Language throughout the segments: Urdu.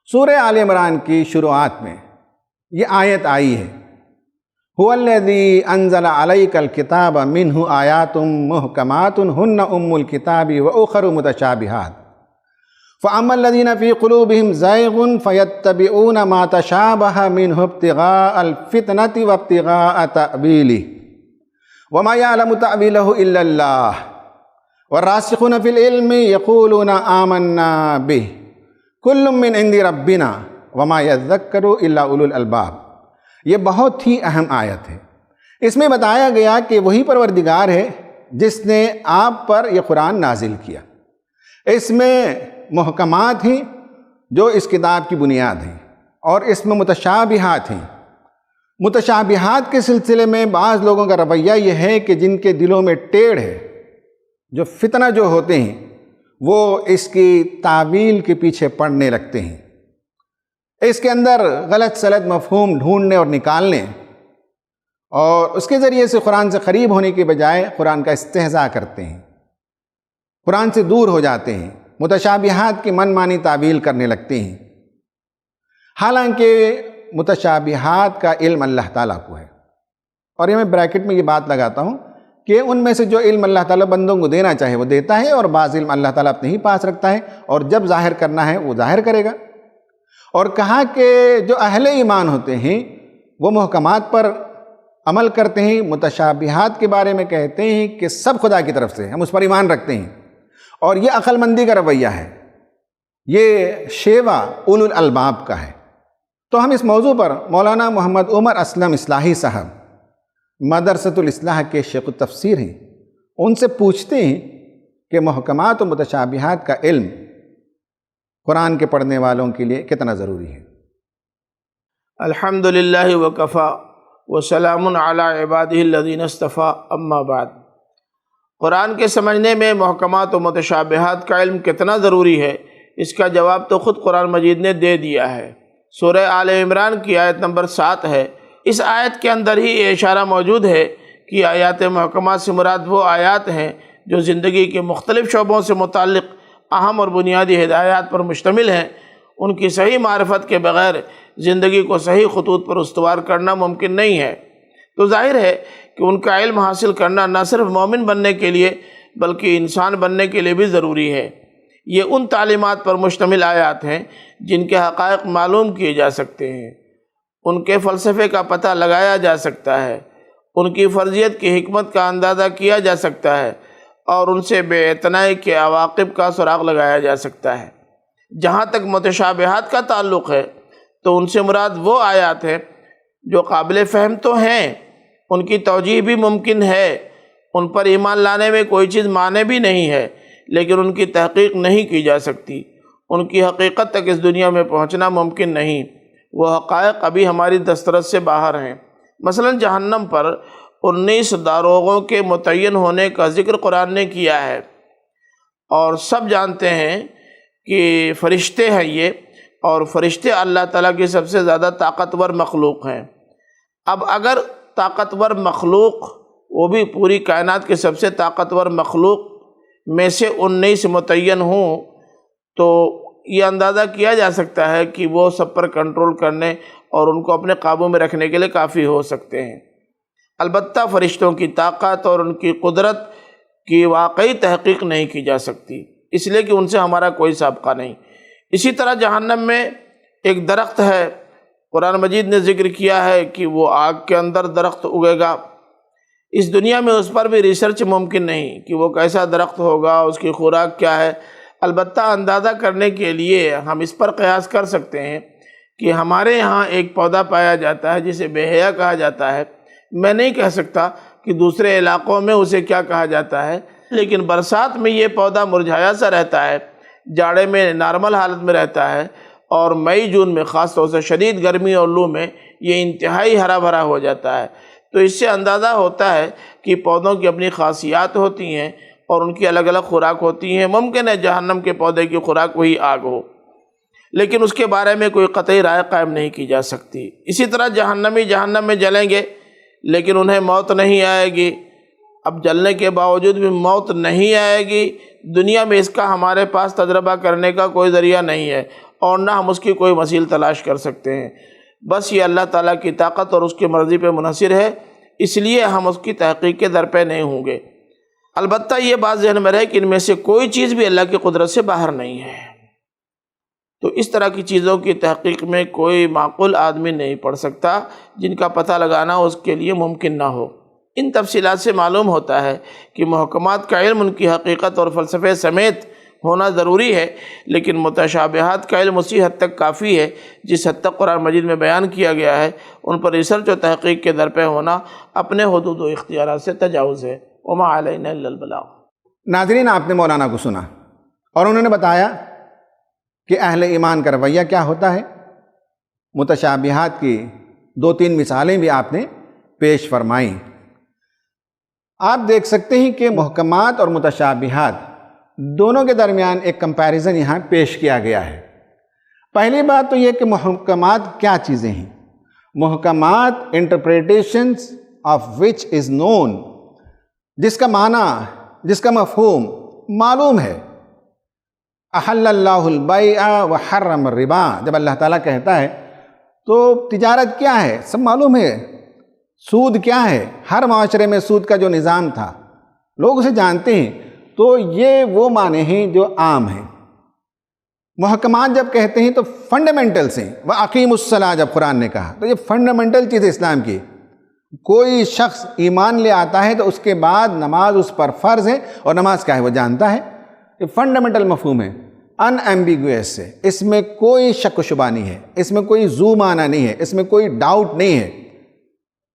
سورہ آل عمران کی شروعات میں یہ آیت آئی ہے، هُوَ الَّذِي أَنزَلَ عَلَيْكَ الْكِتَابَ مِنْهُ آيَاتٌ مُحْكَمَاتٌ هُنَّ أُمُّ الْكِتَابِ وَأُخَرُ مُتَشَابِهَاتٌ فَأَمَّا الَّذِينَ فِي قُلُوبِهِمْ زَيْغٌ فَيَتَّبِعُونَ مَا تَشَابَهَ مِنْهُ ابْتِغَاءَ الْفِتْنَةِ وَابْتِغَاءَ تَأْوِيلِهِ وَمَا يَعْلَمُ تَأْوِيلَهُ إِلَّا اللَّهُ وَالرَّاسِخُونَ فِي الْعِلْمِ يَقُولُونَ آمَنَّا بِهِ كُلٌّ مِّنْ عِندِ رَبِّنَا وَمَا يَذَّكَّرُ إِلَّا أُولُو الْأَلْبَابِ۔ یہ بہت ہی اہم آیت ہے۔ اس میں بتایا گیا کہ وہی پروردگار ہے جس نے آپ پر یہ قرآن نازل کیا۔ اس میں محکمات ہیں جو اس کتاب کی بنیاد ہیں، اور اس میں متشابہات ہیں۔ متشابہات کے سلسلے میں بعض لوگوں کا رویہ یہ ہے کہ جن کے دلوں میں ٹیڑھ ہے، جو فتنہ جو ہوتے ہیں، وہ اس کی تعویل کے پیچھے پڑنے لگتے ہیں، اس کے اندر غلط سلط مفہوم ڈھونڈنے اور نکالنے، اور اس کے ذریعے سے قرآن سے قریب ہونے کے بجائے قرآن کا استہزاء کرتے ہیں، قرآن سے دور ہو جاتے ہیں، متشابہات کی من مانی تعویل کرنے لگتے ہیں، حالانکہ متشابہات کا علم اللہ تعالیٰ کو ہے۔ اور یہ میں بریکٹ میں یہ بات لگاتا ہوں کہ ان میں سے جو علم اللہ تعالیٰ بندوں کو دینا چاہے وہ دیتا ہے، اور بعض علم اللہ تعالیٰ اپنے ہی پاس رکھتا ہے، اور جب ظاہر کرنا ہے وہ ظاہر کرے گا۔ اور کہا کہ جو اہل ایمان ہوتے ہیں وہ محکمات پر عمل کرتے ہیں، متشابہات کے بارے میں کہتے ہیں کہ سب خدا کی طرف سے، ہم اس پر ایمان رکھتے ہیں، اور یہ عقل مندی کا رویہ ہے، یہ شیوا اولو الالباب کا ہے۔ تو ہم اس موضوع پر مولانا محمد عمر اسلم اصلاحی صاحب مدرسۃ الاصلاح کے شیخ التفسیر ہیں، ان سے پوچھتے ہیں کہ محکمات و متشابہات کا علم قرآن کے پڑھنے والوں کے لیے کتنا ضروری ہے؟ الحمدللہ وکفا وسلام علی عبادہ الذین اصطفیٰ، اما بعد۔ قرآن کے سمجھنے میں محکمات و متشابہات کا علم کتنا ضروری ہے، اس کا جواب تو خود قرآن مجید نے دے دیا ہے۔ سورہ آل عمران کی آیت نمبر 7 ہے۔ اس آیت کے اندر ہی یہ اشارہ موجود ہے کہ آیات محکمات سے مراد وہ آیات ہیں جو زندگی کے مختلف شعبوں سے متعلق اہم اور بنیادی ہدایات پر مشتمل ہیں۔ ان کی صحیح معرفت کے بغیر زندگی کو صحیح خطوط پر استوار کرنا ممکن نہیں ہے۔ تو ظاہر ہے کہ ان کا علم حاصل کرنا نہ صرف مومن بننے کے لیے بلکہ انسان بننے کے لیے بھی ضروری ہے۔ یہ ان تعلیمات پر مشتمل آیات ہیں جن کے حقائق معلوم کیے جا سکتے ہیں، ان کے فلسفے کا پتہ لگایا جا سکتا ہے، ان کی فرضیت کی حکمت کا اندازہ کیا جا سکتا ہے، اور ان سے بے اعتنائی کے عواقب کا سراغ لگایا جا سکتا ہے۔ جہاں تک متشابہات کا تعلق ہے تو ان سے مراد وہ آیات ہیں جو قابل فہم تو ہیں، ان کی توجیہ بھی ممکن ہے، ان پر ایمان لانے میں کوئی چیز مانع بھی نہیں ہے، لیکن ان کی تحقیق نہیں کی جا سکتی، ان کی حقیقت تک اس دنیا میں پہنچنا ممکن نہیں، وہ حقائق ابھی ہماری دسترس سے باہر ہیں۔ مثلا جہنم پر 19 داروغوں کے متعین ہونے کا ذکر قرآن نے کیا ہے، اور سب جانتے ہیں کہ فرشتے ہیں یہ، اور فرشتے اللہ تعالیٰ کی سب سے زیادہ طاقتور مخلوق ہیں۔ اب اگر طاقتور مخلوق، وہ بھی پوری کائنات کے سب سے طاقتور مخلوق میں سے 19 متعین ہوں، تو یہ اندازہ کیا جا سکتا ہے کہ وہ سب پر کنٹرول کرنے اور ان کو اپنے قابو میں رکھنے کے لیے کافی ہو سکتے ہیں۔ البتہ فرشتوں کی طاقت اور ان کی قدرت کی واقعی تحقیق نہیں کی جا سکتی، اس لیے کہ ان سے ہمارا کوئی سابقہ نہیں۔ اسی طرح جہنم میں ایک درخت ہے، قرآن مجید نے ذکر کیا ہے کہ وہ آگ کے اندر درخت اگے گا۔ اس دنیا میں اس پر بھی ریسرچ ممکن نہیں کہ وہ کیسا درخت ہوگا، اس کی خوراک کیا ہے۔ البتہ اندازہ کرنے کے لیے ہم اس پر قیاس کر سکتے ہیں کہ ہمارے یہاں ایک پودا پایا جاتا ہے جسے بے حیا کہا جاتا ہے۔ میں نہیں کہہ سکتا کہ دوسرے علاقوں میں اسے کیا کہا جاتا ہے، لیکن برسات میں یہ پودا مرجھایا سا رہتا ہے، جاڑے میں نارمل حالت میں رہتا ہے، اور مئی جون میں خاص طور سے شدید گرمی اور لو میں یہ انتہائی ہرا بھرا ہو جاتا ہے۔ تو اس سے اندازہ ہوتا ہے کہ پودوں کی اپنی خاصیات ہوتی ہیں اور ان کی الگ الگ خوراک ہوتی ہیں۔ ممکن ہے جہنم کے پودے کی خوراک وہی آگ ہو، لیکن اس کے بارے میں کوئی قطعی رائے قائم نہیں کی جا سکتی۔ اسی طرح جہنمی جہنم میں جلیں گے لیکن انہیں موت نہیں آئے گی۔ اب جلنے کے باوجود بھی موت نہیں آئے گی، دنیا میں اس کا ہمارے پاس تجربہ کرنے کا کوئی ذریعہ نہیں ہے، اور نہ ہم اس کی کوئی مثیل تلاش کر سکتے ہیں۔ بس یہ اللہ تعالیٰ کی طاقت اور اس کی مرضی پہ منحصر ہے، اس لیے ہم اس کی تحقیق کے در پہ نہیں ہوں گے۔ البتہ یہ بات ذہن میں رہے کہ ان میں سے کوئی چیز بھی اللہ کی قدرت سے باہر نہیں ہے۔ تو اس طرح کی چیزوں کی تحقیق میں کوئی معقول آدمی نہیں پڑ سکتا جن کا پتہ لگانا اس کے لیے ممکن نہ ہو۔ ان تفصیلات سے معلوم ہوتا ہے کہ محکمات کا علم ان کی حقیقت اور فلسفے سمیت ہونا ضروری ہے، لیکن متشابہات کا علم اسی حد تک کافی ہے جس حد تک قرآن مجید میں بیان کیا گیا ہے۔ ان پر ریسرچ و تحقیق کے در پہ ہونا اپنے حدود و اختیارات سے تجاوز ہے۔ وما علینا الا البلاغ۔ ناظرین، آپ نے مولانا کو سنا اور انہوں نے بتایا کہ اہل ایمان کا رویہ کیا ہوتا ہے۔ متشابہات کی 2-3 مثالیں بھی آپ نے پیش فرمائیں۔ آپ دیکھ سکتے ہیں کہ محکمات اور متشابہات دونوں کے درمیان ایک کمپیریزن یہاں پیش کیا گیا ہے۔ پہلی بات تو یہ کہ محکمات کیا چیزیں ہیں۔ محکمات انٹرپریٹیشنز آف وچ از نون، جس کا معنی، جس کا مفہوم معلوم ہے۔ احل اللہ البیع وحرم الربا، جب اللہ تعالیٰ کہتا ہے تو تجارت کیا ہے سب معلوم ہے، سود کیا ہے، ہر معاشرے میں سود کا جو نظام تھا لوگ اسے جانتے ہیں۔ تو یہ وہ معنی ہیں جو عام ہیں۔ محکمات جب کہتے ہیں تو فنڈامنٹلز ہیں۔ وَأَقِیمُوا الصَّلَاةَ جب قرآن نے کہا تو یہ فنڈامنٹل چیز ہے اسلام کی۔ کوئی شخص ایمان لے آتا ہے تو اس کے بعد نماز اس پر فرض ہے، اور نماز کیا ہے وہ جانتا ہے۔ یہ فنڈامنٹل مفہوم ہے، ان ایمبیگوئس ہے، اس میں کوئی شک و شبہ نہیں ہے، اس میں کوئی ذو معنی نہیں ہے، اس میں کوئی ڈاؤٹ نہیں ہے۔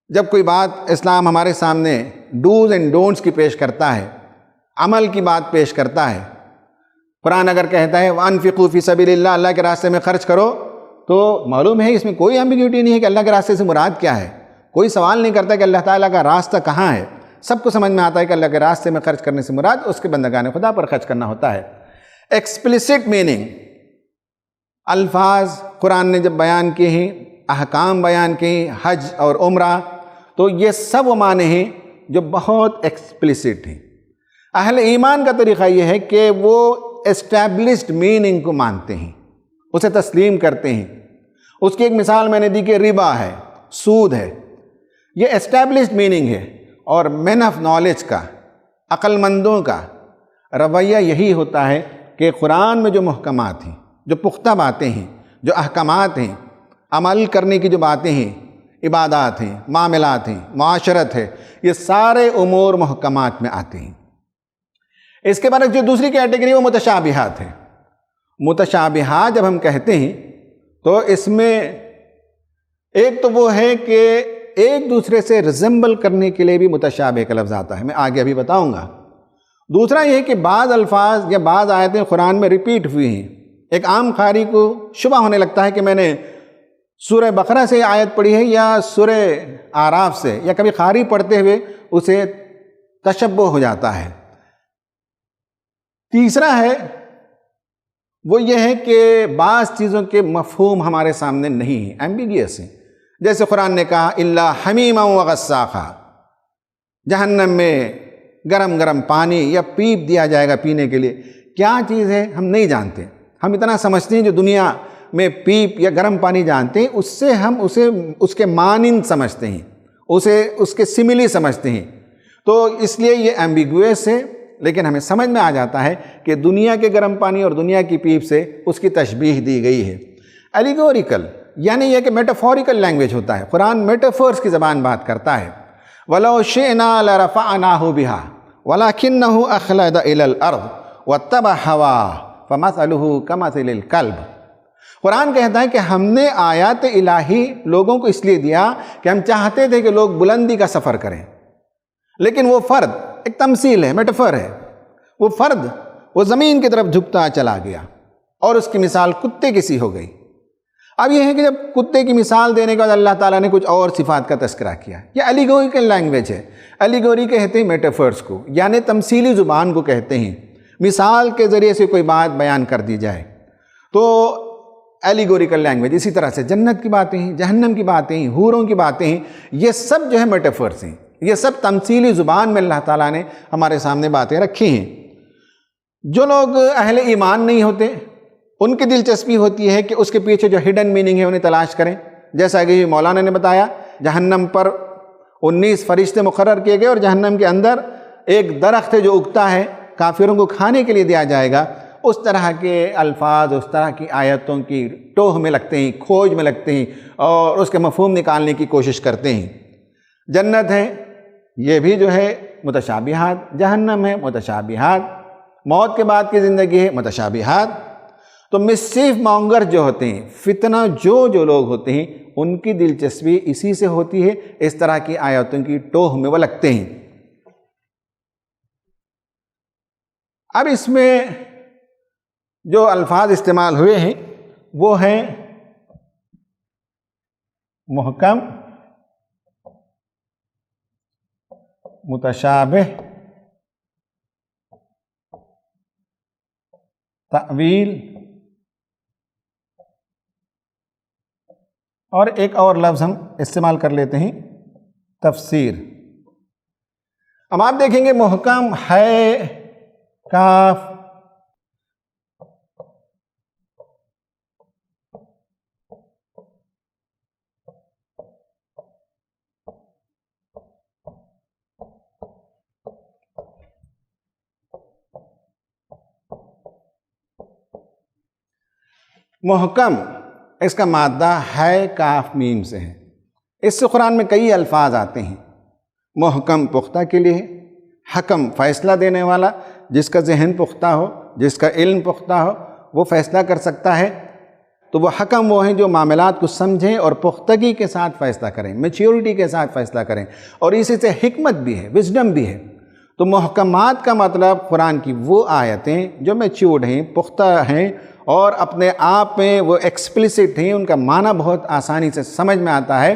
جب کوئی بات اسلام ہمارے سامنے ڈوز اینڈ ڈونٹس کی پیش کرتا ہے، عمل کی بات پیش کرتا ہے، قرآن اگر کہتا ہے وَأَنفِقُوا فِي سَبِيلِ اللَّهِ، اللہ کے راستے میں خرچ کرو، تو معلوم ہے اس میں کوئی ایمبیگوٹی نہیں ہے کہ اللہ کے راستے سے مراد کیا ہے۔ کوئی سوال نہیں کرتا کہ اللہ تعالیٰ کا راستہ کہاں ہے، سب کو سمجھ میں آتا ہے کہ اللہ کے راستے میں خرچ کرنے سے مراد اس کے بندگان خدا پر خرچ کرنا ہوتا ہے۔ ایکسپلیسٹ میننگ، الفاظ قرآن نے جب بیان کیے ہیں، احکام بیان کیے ہیں، حج اور عمرہ، تو یہ سب وہ معنی ہیں جو بہت ایکسپلیسٹ ہیں۔ اہل ایمان کا طریقہ یہ ہے کہ وہ اسٹیبلشڈ میننگ کو مانتے ہیں، اسے تسلیم کرتے ہیں۔ اس کی ایک مثال میں نے دی کہ ربا ہے، سود ہے، یہ اسٹیبلشڈ میننگ ہے۔ اور مین آف نالج کا، عقل مندوں کا رویہ یہی ہوتا ہے کہ قرآن میں جو محکمات ہیں، جو پختہ باتیں ہیں، جو احکامات ہیں، عمل کرنے کی جو باتیں ہیں، عبادات ہیں، معاملات ہیں، معاشرت ہے، یہ سارے امور محکمات میں آتے ہیں۔ اس کے بعد جو دوسری کیٹیگری وہ متشابہات ہے۔ متشابہات جب ہم کہتے ہیں تو اس میں ایک تو وہ ہے کہ ایک دوسرے سے ریزمبل کرنے کے لیے بھی متشابہ کا لفظ آتا ہے، میں آگے ابھی بتاؤں گا۔ دوسرا یہ کہ بعض الفاظ یا بعض آیتیں قرآن میں ریپیٹ ہوئی ہیں۔ ایک عام قاری کو شبہ ہونے لگتا ہے کہ میں نے سورہ بقرہ سے آیت پڑھی ہے یا سورہ اعراف سے، یا کبھی قاری پڑھتے ہوئے اسے تشبہ ہو جاتا ہے۔ تیسرا ہے وہ یہ ہے کہ بعض چیزوں کے مفہوم ہمارے سامنے نہیں ہیں، ایمبیگیس ہیں۔ جیسے قرآن نے کہا الا حمیما وغساقا، جہنم میں گرم گرم پانی یا پیپ دیا جائے گا پینے کے لیے، کیا چیز ہے ہم نہیں جانتے۔ ہم اتنا سمجھتے ہیں جو دنیا میں پیپ یا گرم پانی جانتے ہیں اس سے ہم اسے اس کے مانند سمجھتے ہیں، اسے اس کے سملی سمجھتے ہیں۔ تو اس لیے یہ ایمبیگوئس ہے، لیکن ہمیں سمجھ میں آ جاتا ہے کہ دنیا کے گرم پانی اور دنیا کی پیپ سے اس کی تشبیہ دی گئی ہے۔ ایلیگوریکل یعنی یہ کہ میٹافوریکل لینگویج ہوتا ہے، قرآن میٹافورس کی زبان بات کرتا ہے۔ وَلَوْ شِئْنَا لَرَفَعْنَاهُ بِهَا وَلَكِنَّهُ أَخْلَدَ إِلَى الْأَرْضِ وَاتَّبَعَ هَوَاهُ فَمَثَلُهُ كَمَثَلِ الْكَلْبِ۔ قرآن کہتا ہے کہ ہم نے آیات الہی لوگوں کو اس لیے دیا کہ ہم چاہتے تھے کہ لوگ بلندی کا سفر کریں، لیکن وہ فرد ایک تمثیل ہے، میٹافور ہے، وہ فرد وہ زمین کی طرف جھکتا چلا گیا اور اس کی مثال کتے کی سی ہو گئی۔ اب یہ ہے کہ جب کتے کی مثال دینے کے بعد اللہ تعالیٰ نے کچھ اور صفات کا تذکرہ کیا، یہ ایلیگوریکل لینگویج ہے۔ ایلیگوری کہتے ہیں میٹافورس کو، یعنی تمثیلی زبان کو کہتے ہیں، مثال کے ذریعے سے کوئی بات بیان کر دی جائے تو ایلیگوریکل لینگویج۔ اسی طرح سے جنت کی باتیں ہیں، جہنم کی باتیں ہیں، حوروں کی باتیں ہیں، یہ سب جو ہے میٹافورس ہیں، یہ سب تمثیلی زبان میں اللہ تعالیٰ نے ہمارے سامنے باتیں رکھی ہیں۔ جو لوگ اہل ایمان نہیں ہوتے ان کی دلچسپی ہوتی ہے کہ اس کے پیچھے جو ہڈن میننگ ہے انہیں تلاش کریں. جیسا کہ مولانا نے بتایا جہنم پر 19 فرشتے مقرر کیے گئے اور جہنم کے اندر ایک درخت ہے جو اگتا ہے کافروں کو کھانے کے لیے دیا جائے گا. اس طرح کے الفاظ اس طرح کی آیتوں کی ٹوہ میں لگتے ہیں, کھوج میں لگتے ہیں اور اس کے مفہوم نکالنے کی کوشش کرتے ہیں. جنت ہے یہ بھی جو ہے متشابہات, جہنم ہے متشابہات, موت کے بعد کی زندگی ہے متشابہات. تو مسچیف مانگر جو ہوتے ہیں, فتنہ جو لوگ ہوتے ہیں, ان کی دلچسپی اسی سے ہوتی ہے, اس طرح کی آیتوں کی ٹوہ میں وہ لگتے ہیں. اب اس میں جو الفاظ استعمال ہوئے ہیں وہ ہیں محکم, متشابہ, تأویل اور ایک اور لفظ ہم استعمال کر لیتے ہیں تفسیر. اب آپ دیکھیں گے محکم ہے کاف, محکم اس کا مادہ ہے کاف میم سے ہے. اس سے قرآن میں کئی الفاظ آتے ہیں. محکم پختہ کے لیے, حکم فیصلہ دینے والا, جس کا ذہن پختہ ہو, جس کا علم پختہ ہو وہ فیصلہ کر سکتا ہے. تو وہ حکم وہ ہیں جو معاملات کو سمجھیں اور پختگی کے ساتھ فیصلہ کریں, میچیورٹی کے ساتھ فیصلہ کریں, اور اسی سے حکمت بھی ہے, وزڈم بھی ہے. تو محکمات کا مطلب قرآن کی وہ آیتیں جو میچیورڈ ہیں, پختہ ہیں اور اپنے آپ میں وہ ایکسپلیسٹ ہیں, ان کا معنی بہت آسانی سے سمجھ میں آتا ہے,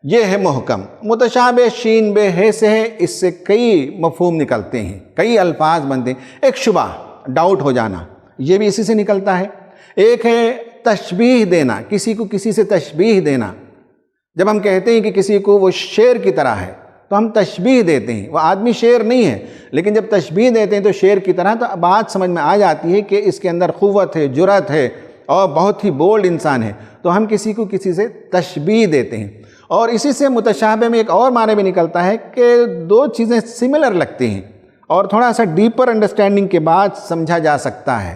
یہ ہے محکم. متشابہ شین بے ہے سے ہے, اس سے کئی مفہوم نکلتے ہیں, کئی الفاظ بنتے ہیں. ایک شبہ, ڈاؤٹ ہو جانا, یہ بھی اسی سے نکلتا ہے. ایک ہے تشبیہ دینا, کسی کو کسی سے تشبیہ دینا. جب ہم کہتے ہیں کہ کسی کو وہ شیر کی طرح ہے تو ہم تشبیہ دیتے ہیں, وہ آدمی شیر نہیں ہے, لیکن جب تشبیہ دیتے ہیں تو شیر کی طرح, تو بات سمجھ میں آ جاتی ہے کہ اس کے اندر قوت ہے, جرأت ہے اور بہت ہی بولڈ انسان ہے, تو ہم کسی کو کسی سے تشبیہ دیتے ہیں. اور اسی سے متشابہ میں ایک اور معنی بھی نکلتا ہے کہ دو چیزیں سملر لگتی ہیں اور تھوڑا سا ڈیپر انڈرسٹینڈنگ کے بعد سمجھا جا سکتا ہے,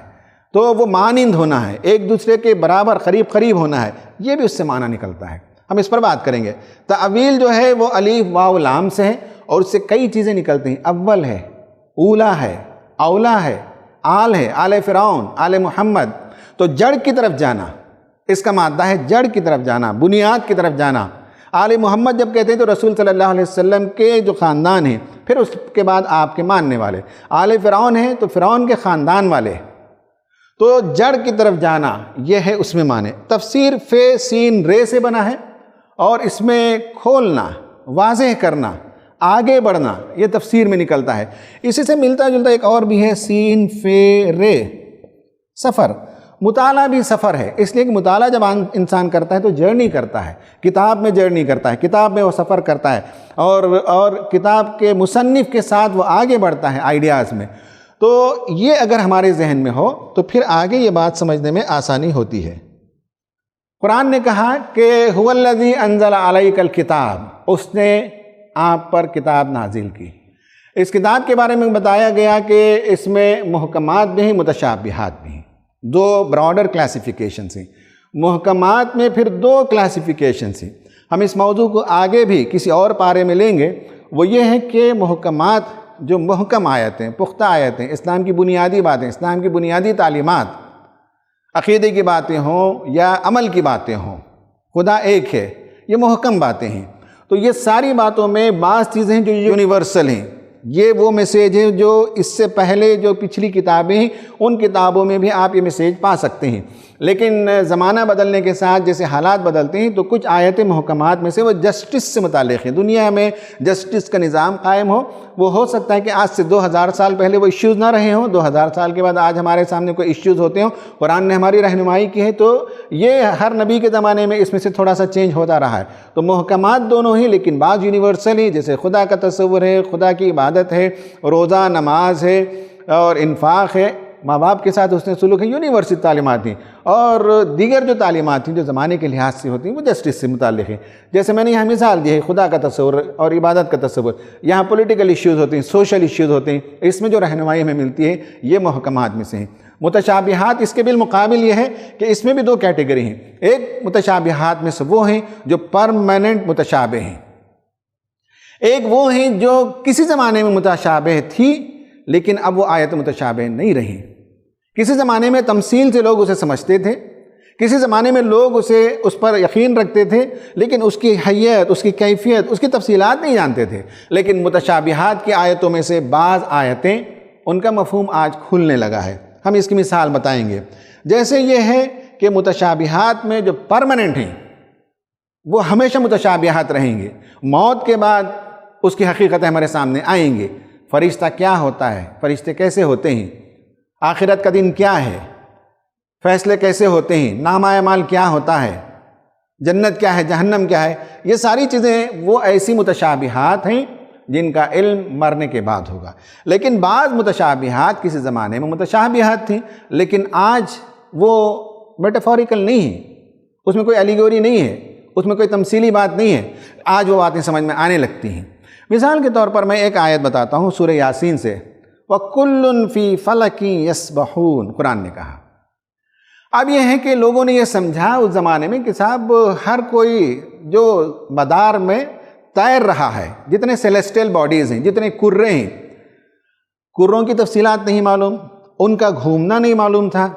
تو وہ مانند ہونا ہے, ایک دوسرے کے برابر قریب ہونا ہے, یہ بھی اس سے معنی نکلتا ہے. ہم اس پر بات کریں گے. تأویل جو ہے وہ الف واو لام سے ہے اور اس سے کئی چیزیں نکلتی ہیں. اول ہے, اولا ہے, اولا ہے, آل ہے, آل فرعون, آل محمد. تو جڑ کی طرف جانا, اس کا مادہ ہے جڑ کی طرف جانا, بنیاد کی طرف جانا. آل محمد جب کہتے ہیں تو رسول صلی اللہ علیہ وسلم کے جو خاندان ہیں, پھر اس کے بعد آپ کے ماننے والے. آل فرعون ہیں تو فرعون کے خاندان والے. تو جڑ کی طرف جانا یہ ہے اس میں معنی. تفسیر فے سین رے سے بنا ہے اور اس میں کھولنا, واضح کرنا, آگے بڑھنا, یہ تفسیر میں نکلتا ہے. اسی سے ملتا جلتا ایک اور بھی ہے سین فے رے, سفر. مطالعہ بھی سفر ہے, اس لیے کہ مطالعہ جب انسان کرتا ہے تو جرنی کرتا ہے, کتاب میں جرنی کرتا ہے, کتاب میں وہ سفر کرتا ہے اور کتاب کے مصنف کے ساتھ وہ آگے بڑھتا ہے آئیڈیاز میں. تو یہ اگر ہمارے ذہن میں ہو تو پھر آگے یہ بات سمجھنے میں آسانی ہوتی ہے. قرآن نے کہا کہ هو الذی انزل علیک الکتاب, اس نے آپ پر کتاب نازل کی. اس کتاب کے بارے میں بتایا گیا کہ اس میں محکمات بھی ہیں, متشابہات بھی ہیں. دو براڈر کلاسیفیکیشنز ہیں. محکمات میں پھر دو کلاسیفیکیشنز ہیں. ہم اس موضوع کو آگے بھی کسی اور پارے میں لیں گے. وہ یہ ہے کہ محکمات جو محکم آیتیں, پختہ آیتیں, اسلام کی بنیادی باتیں, اسلام کی بنیادی تعلیمات, عقیدے کی باتیں ہوں یا عمل کی باتیں ہوں, خدا ایک ہے, یہ محکم باتیں ہیں. تو یہ ساری باتوں میں بعض چیزیں جو یونیورسل ہیں, یہ وہ میسیج ہیں جو اس سے پہلے جو پچھلی کتابیں ہیں ان کتابوں میں بھی آپ یہ میسیج پا سکتے ہیں. لیکن زمانہ بدلنے کے ساتھ جیسے حالات بدلتے ہیں تو کچھ آیتیں محکمات میں سے وہ جسٹس سے متعلق ہیں. دنیا میں جسٹس کا نظام قائم ہو سکتا ہے کہ آج سے 2000 سال پہلے وہ ایشوز نہ رہے ہوں, 2000 سال کے بعد آج ہمارے سامنے کوئی ایشوز ہوتے ہوں. قرآن نے ہماری رہنمائی کی ہے, تو یہ ہر نبی کے زمانے میں اس میں سے تھوڑا سا چینج ہوتا رہا ہے. تو محکمات دونوں ہی, لیکن بعض یونیورسل ہیں, جیسے خدا کا تصور ہے, خدا کی عبادت ہے, روزہ, نماز ہے اور انفاق ہے. ماں باپ کے ساتھ حسن سلوک ہے، یونیورسٹی تعلیمات ہیں، اور دیگر جو تعلیمات ہیں جو زمانے کے لحاظ سے ہوتی ہیں وہ جسٹس سے متعلق ہیں۔ جیسے میں نے یہاں مثال دی ہے خدا کا تصور اور عبادت کا تصور، یہاں پولیٹیکل ایشوز ہوتے ہیں، سوشل ایشوز ہوتے ہیں، اس میں جو رہنمائی ہمیں ملتی ہے یہ محکمات میں سے ہیں۔ متشابہات اس کے بالمقابل یہ ہے کہ اس میں بھی دو کیٹیگری ہیں، ایک متشابہات میں سے وہ ہیں جو پرماننٹ متشابہ ہیں، ایک وہ ہیں جو کسی زمانے میں متشابہ تھی لیکن اب وہ آیت متشابہ نہیں رہی۔ کسی زمانے میں تمثیل سے لوگ اسے سمجھتے تھے، کسی زمانے میں لوگ اس پر یقین رکھتے تھے لیکن اس کی حیت، اس کی کیفیت، اس کی تفصیلات نہیں جانتے تھے۔ لیکن متشابہات کی آیتوں میں سے بعض آیتیں ان کا مفہوم آج کھلنے لگا ہے۔ ہم اس کی مثال بتائیں گے۔ جیسے یہ ہے کہ متشابہات میں جو پرماننٹ ہیں وہ ہمیشہ متشابہات رہیں گے، موت کے بعد اس کی حقیقت ہمارے سامنے آئیں گے۔ فرشتہ کیا ہوتا ہے، فرشتے کیسے ہوتے ہیں، آخرت کا دن کیا ہے، فیصلے کیسے ہوتے ہیں، نامہ اعمال کیا ہوتا ہے، جنت کیا ہے، جہنم کیا ہے، یہ ساری چیزیں وہ ایسی متشابہات ہیں جن کا علم مرنے کے بعد ہوگا۔ لیکن بعض متشابہات کسی زمانے میں متشابہات تھیں لیکن آج وہ میٹافوریکل نہیں ہیں، اس میں کوئی ایلیگوری نہیں ہے، اس میں کوئی تمثیلی بات نہیں ہے، آج وہ باتیں سمجھ میں آنے لگتی ہیں۔ مثال کے طور پر میں ایک آیت بتاتا ہوں سورہ یاسین سے، وَكُلٌّ فِي فَلَكٍ يَسْبَحُونَ، قرآن نے کہا۔ اب یہ ہے کہ لوگوں نے یہ سمجھا اس زمانے میں کہ صاحب ہر کوئی جو مدار میں تیر رہا ہے، جتنے سیلیسٹیل باڈیز ہیں، جتنے کرے ہیں، کروں کی تفصیلات نہیں معلوم، ان کا گھومنا نہیں معلوم تھا،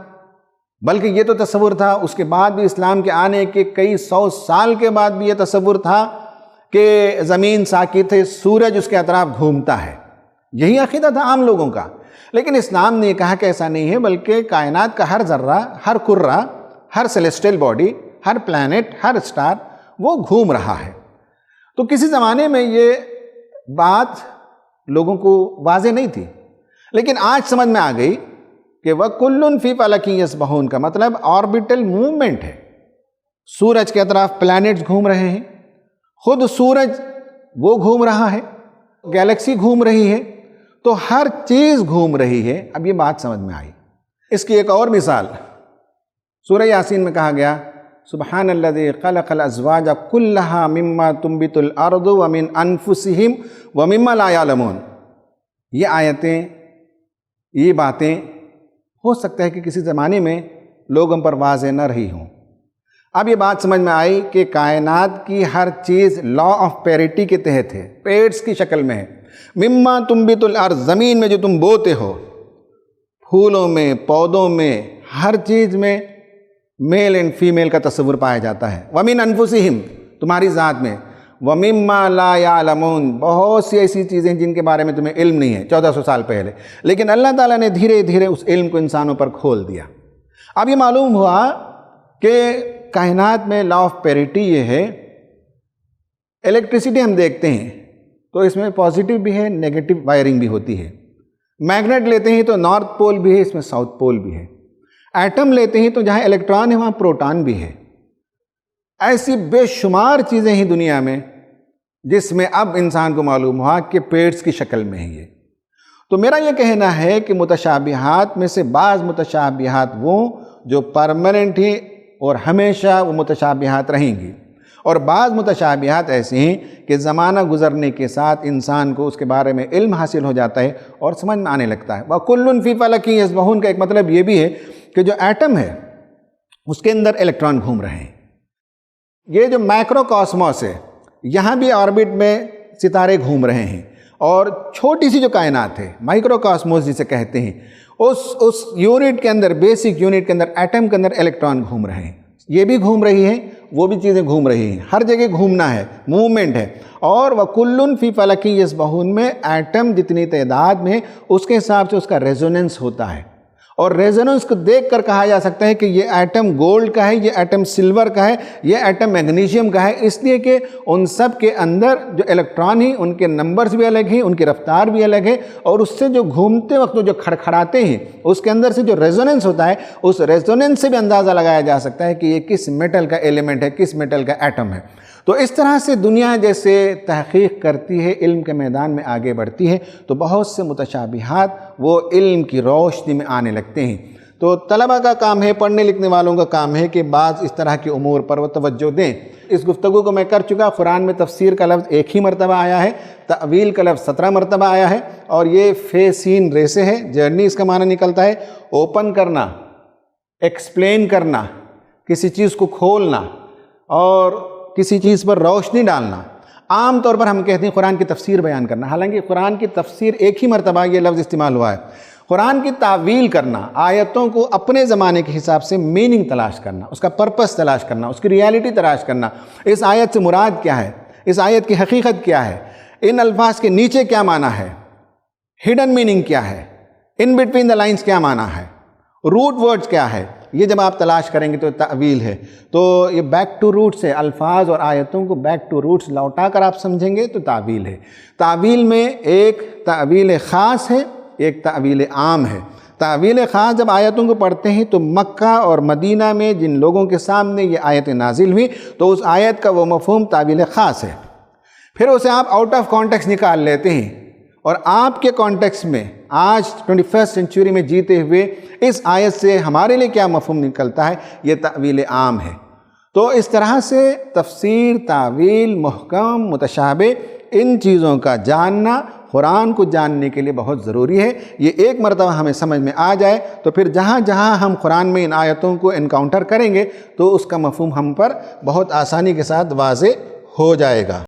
بلکہ یہ تو تصور تھا، اس کے بعد بھی اسلام کے آنے کے کئی سو سال کے بعد بھی یہ تصور تھا کہ زمین ساکت ہے، سورج اس کے اطراف گھومتا ہے، یہی عقیدہ تھا عام لوگوں کا۔ لیکن اسلام نے کہا کہ ایسا نہیں ہے، بلکہ کائنات کا ہر ذرہ، ہر کرہ، ہر سیلیسٹیل باڈی، ہر پلانٹ، ہر اسٹار وہ گھوم رہا ہے۔ تو کسی زمانے میں یہ بات لوگوں کو واضح نہیں تھی، لیکن آج سمجھ میں آ گئی کہ وَكُلٌّ فِي فَلَكٍ يَسْبَحُونَ کا مطلب آربیٹل موومنٹ ہے، سورج کے اطراف پلانٹس گھوم رہے ہیں، خود سورج وہ گھوم رہا ہے، گیلیکسی گھوم رہی ہے، تو ہر چیز گھوم رہی ہے۔ اب یہ بات سمجھ میں آئی۔ اس کی ایک اور مثال سورہ یاسین میں کہا گیا، سبحان الذی خلق الازواج کلھا مما تنبت الارض ومن انفسہم ومما لا یعلمون۔ یہ آیتیں، یہ باتیں ہو سکتا ہے کہ کسی زمانے میں لوگوں پر واضح نہ رہی ہوں۔ اب یہ بات سمجھ میں آئی کہ کائنات کی ہر چیز لا آف پیریٹی کے تحت ہے، پیڑس کی شکل میں ہے۔ مما تنبت الارض، زمین میں جو تم بوتے ہو، پھولوں میں، پودوں میں، ہر چیز میں میل اینڈ فیمیل کا تصور پایا جاتا ہے۔ وَمِنْ أَنفُسِهِمْ، تمہاری ذات میں، وَمِمَّا لَا يَعْلَمُونَ، بہت سی ایسی چیزیں جن کے بارے میں تمہیں علم نہیں ہے 1400 سال پہلے، لیکن اللہ تعالیٰ نے دھیرے دھیرے اس علم کو انسانوں پر کھول دیا۔ اب یہ معلوم ہوا کہ کائنات میں لا آف پیریٹی یہ ہے۔ الیکٹریسٹی ہم دیکھتے ہیں تو اس میں پازیٹیو بھی ہے، نیگیٹو وائرنگ بھی ہوتی ہے۔ میگنیٹ لیتے ہیں تو نارتھ پول بھی ہے، اس میں ساؤتھ پول بھی ہے۔ ایٹم لیتے ہیں تو جہاں الیکٹران ہے وہاں پروٹان بھی ہے۔ ایسی بے شمار چیزیں ہیں دنیا میں جس میں اب انسان کو معلوم ہوا کہ پیڑس کی شکل میں ہے یہ۔ تو میرا یہ کہنا ہے کہ متشابہات میں سے بعض متشابہات وہ جو پرماننٹ ہیں اور ہمیشہ وہ متشابہات رہیں گی، اور بعض متشابہات ایسے ہیں کہ زمانہ گزرنے کے ساتھ انسان کو اس کے بارے میں علم حاصل ہو جاتا ہے اور سمجھ میں آنے لگتا ہے۔ وَكُلٌّ فِي فَلَكٍ يَسْبَحُونَ کا ایک مطلب یہ بھی ہے کہ جو ایٹم ہے اس کے اندر الیکٹران گھوم رہے ہیں۔ یہ جو مائکرو کاسموس ہے، یہاں بھی آربٹ میں ستارے گھوم رہے ہیں، اور چھوٹی سی جو کائنات ہے، مائکرو کاسموس جسے کہتے ہیں، اس یونٹ کے اندر، بیسک یونٹ کے اندر، ایٹم کے اندر الیکٹران گھوم رہے ہیں۔ یہ بھی گھوم رہی ہیں، وہ بھی چیزیں گھوم رہی ہیں، ہر جگہ گھومنا ہے، موومنٹ ہے۔ اور وَكُلٌّ فِي فَلَكٍ يَسْبَحُونَ میں ایٹم جتنی تعداد میں اس کے حساب سے اس کا ریزوننس ہوتا ہے، اور ریزوننس کو دیکھ کر کہا جا سکتا ہے کہ یہ ایٹم گولڈ کا ہے، یہ ایٹم سلور کا ہے، یہ ایٹم میگنیشیم کا ہے، اس لیے کہ ان سب کے اندر جو الیکٹران ہیں ان کے نمبرز بھی الگ ہیں، ان کی رفتار بھی الگ ہے، اور اس سے جو گھومتے وقت جو کھڑکھڑاتے ہیں اس کے اندر سے جو ریزوننس ہوتا ہے، اس ریزوننس سے بھی اندازہ لگایا جا سکتا ہے کہ یہ کس میٹل کا ایلیمنٹ ہے، کس میٹل کا ایٹم ہے۔ تو اس طرح سے دنیا جیسے تحقیق کرتی ہے، علم کے میدان میں آگے بڑھتی ہے، تو بہت سے متشابہات وہ علم کی روشنی میں آنے لگتے ہیں۔ تو طلبہ کا کام ہے، پڑھنے لکھنے والوں کا کام ہے کہ بعض اس طرح کے امور پر وہ توجہ دیں۔ اس گفتگو کو میں کر چکا، قرآن میں تفسیر کا لفظ ایک ہی مرتبہ آیا ہے، تأویل کا لفظ 17 مرتبہ آیا ہے، اور یہ فے سین رے سے ہے، جرنی اس کا معنی نکلتا ہے اوپن کرنا، ایکسپلین کرنا، کسی چیز کو کھولنا اور کسی چیز پر روشنی ڈالنا۔ عام طور پر ہم کہتے ہیں قرآن کی تفسیر بیان کرنا، حالانکہ قرآن کی تفسیر ایک ہی مرتبہ یہ لفظ استعمال ہوا ہے۔ قرآن کی تعویل کرنا، آیتوں کو اپنے زمانے کے حساب سے میننگ تلاش کرنا، اس کا پرپس تلاش کرنا، اس کی ریالٹی تلاش کرنا، اس آیت سے مراد کیا ہے، اس آیت کی حقیقت کیا ہے، ان الفاظ کے نیچے کیا معنی ہے، ہڈن میننگ کیا ہے، ان بٹوین دا لائنز کیا معنی ہے، روٹ ورڈز کیا ہے، یہ جب آپ تلاش کریں گے تو تعویل ہے۔ تو یہ بیک ٹو روٹس ہے، الفاظ اور آیتوں کو بیک ٹو روٹس لوٹا کر آپ سمجھیں گے تو تعویل ہے۔ تعویل میں ایک تعویل خاص ہے، ایک تعویل عام ہے۔ تعویل خاص جب آیتوں کو پڑھتے ہیں تو مکہ اور مدینہ میں جن لوگوں کے سامنے یہ آیت نازل ہوئی تو اس آیت کا وہ مفہوم تعویل خاص ہے، پھر اسے آپ آؤٹ آف کانٹیکس نکال لیتے ہیں، اور آپ کے کانٹیکس میں آج 21 سینچری میں جیتے ہوئے اس آیت سے ہمارے لیے کیا مفہوم نکلتا ہے، یہ تعویل عام ہے۔ تو اس طرح سے تفسیر، تعویل، محکم، متشابہ، ان چیزوں کا جاننا قرآن کو جاننے کے لیے بہت ضروری ہے۔ یہ ایک مرتبہ ہمیں سمجھ میں آ جائے تو پھر جہاں جہاں ہم قرآن میں ان آیتوں کو انکاؤنٹر کریں گے تو اس کا مفہوم ہم پر بہت آسانی کے ساتھ واضح ہو جائے گا۔